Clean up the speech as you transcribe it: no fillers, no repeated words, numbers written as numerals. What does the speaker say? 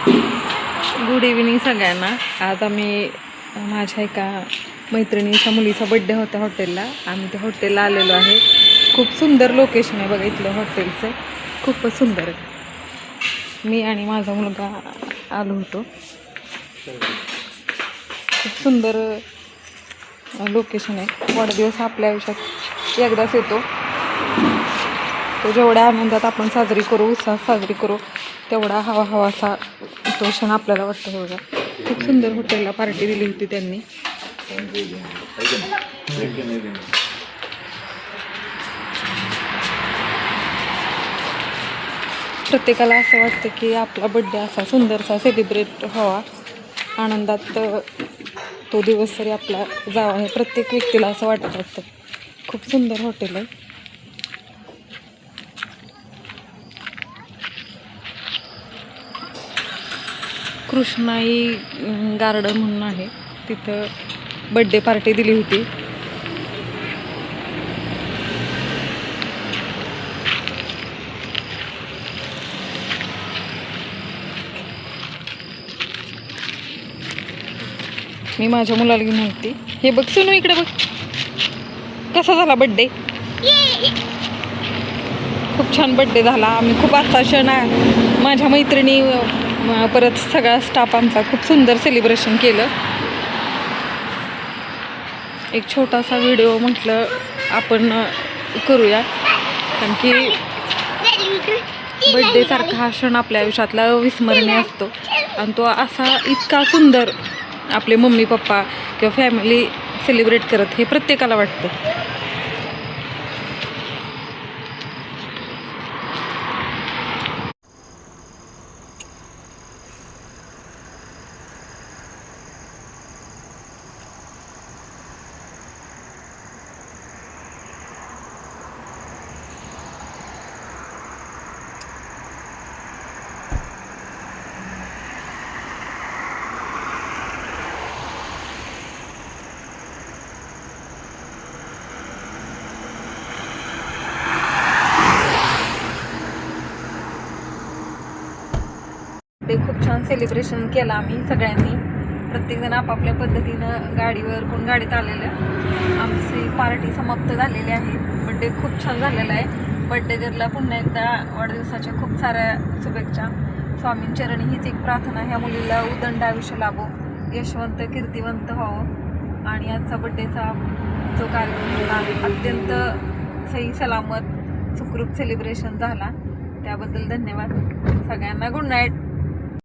Good evening सगळ्यांना. आज आम्ही माझ्या एका मैत्रिणीच्या मुलीचा बड्डे होता हॉटेलला. आम्ही त्या हॉटेलला आलेलो आहे. खूप सुंदर लोकेशन आहे बघा इथलं हॉटेलचं, खूपच सुंदर आहे. मी आणि माझा मुलगा आलो होतो. खूप सुंदर लोकेशन आहे. वाढदिवस आपल्या आयुष्यात एकदाच येतो. तो जेवढ्या आनंदात आपण साजरी करू, उत्साहात साजरी करू, तेवढा हवासा तो क्षण आपल्याला वाटतं बघा. खूप सुंदर हॉटेलला पार्टी दिली होती त्यांनी. प्रत्येकाला असं वाटतं की आपला बड्डे असा सुंदरसा सेलिब्रेट व्हावा, आनंदात तो दिवस तरी आपला जावा, हे प्रत्येक व्यक्तीला असं वाटत असतं. खूप सुंदर हॉटेल आहे. कृष्णाई गार्डन म्हणून आहे, तिथं बड्डे पार्टी दिली होती. मी माझ्या मुलाला घेऊन होती. हे बघ सुनू, इकडे बघ कसा झाला बड्डे. खूप छान बड्डे झाला. आम्ही खूप आता क्षण माझ्या मैत्रिणी परत सगळा स्टाफ आमचा खूप सुंदर सेलिब्रेशन केलं. एक छोटासा व्हिडिओ म्हटलं आपण करूया, कारण की बड्डेसारखा हा क्षण आपल्या आयुष्यातला अविस्मरणीय असतो. आणि तो असा इतका सुंदर आपले मम्मी पप्पा किंवा फॅमिली सेलिब्रेट करत, हे प्रत्येकाला वाटतं. ते खूप छान सेलिब्रेशन केलं आम्ही सगळ्यांनी. प्रत्येकजण आपापल्या पद्धतीनं, गाडीवर, कोण गाडीत आलेलं. आमची पार्टी समाप्त झालेली आहे. बड्डे खूप छान झालेला आहे. बड्डे गर्लला पुन्हा एकदा वाढदिवसाच्या खूप साऱ्या शुभेच्छा. स्वामींचरणी हीच एक प्रार्थना, ह्या मुलीला उदंड आयुष्य लाभो, यशवंत कीर्तिवंत व्हावं. आणि आजचा बड्डेचा जो कार्यक्रम अत्यंत सही सलामत सुखरूप सेलिब्रेशन झाला, त्याबद्दल धन्यवाद सगळ्यांना. Good night.